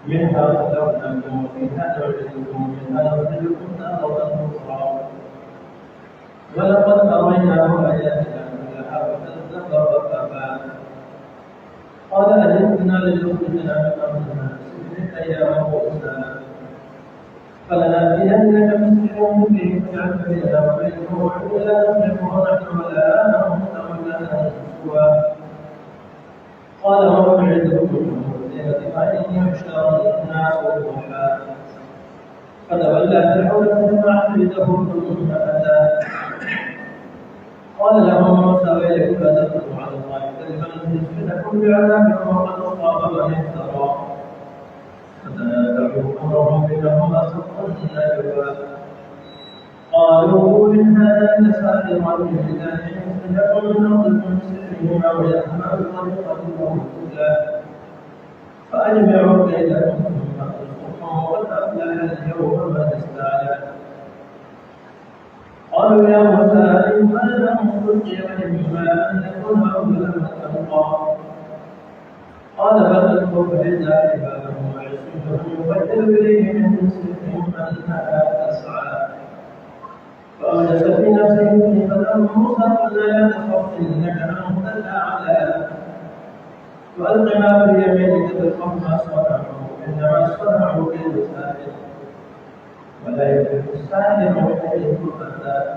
منها خلقناكم وفيها نعيدكم ومنها نخرجكم تارة أخرى ولقد أريناه آياتنا كلها فكذب وأبى قال أجئتنا لتخرجنا من أرضنا بسحرك يا موسى فلنأتينك بسحر مبين فاجعل بيننا وبينه موعدا لا نخلفه نحن ولا أنت ولا سوى قال موعدكم الليلة فإن يحشر الناس ضحى فتولى فرعون ثم عبده ثم أتى قال لهم موسى ويلكم لا تقولوا على الله كذبا ليسجدكم بعذاب وقد أصاب من افترى فتنازعوا أمرهم بينهم أسرا نجوا قالوا إن هذان لساحران يريدان أن يخرجاكم من أرضكم بسحرهما ويأتيا بطريقة موجودة فأجمعوا كيدكم ثم ألقوكم وقد أفلح اليوم من استعلى قالوا يا موسى إما أن تلقي وإما أن نكون أول من تلقى قال بل ألقوا فإذا حبالهم وعصيهم يبدل إليه من سحرهم أنها تسعى فأوجس في نفسه خيفة موسى قلنا لا تخف إنك أنت الأعلى وألق ما في يمينك تلقف ما صنعوا إنما صنعوا كيد ساحر ولا يفلح الساحر حيث أتى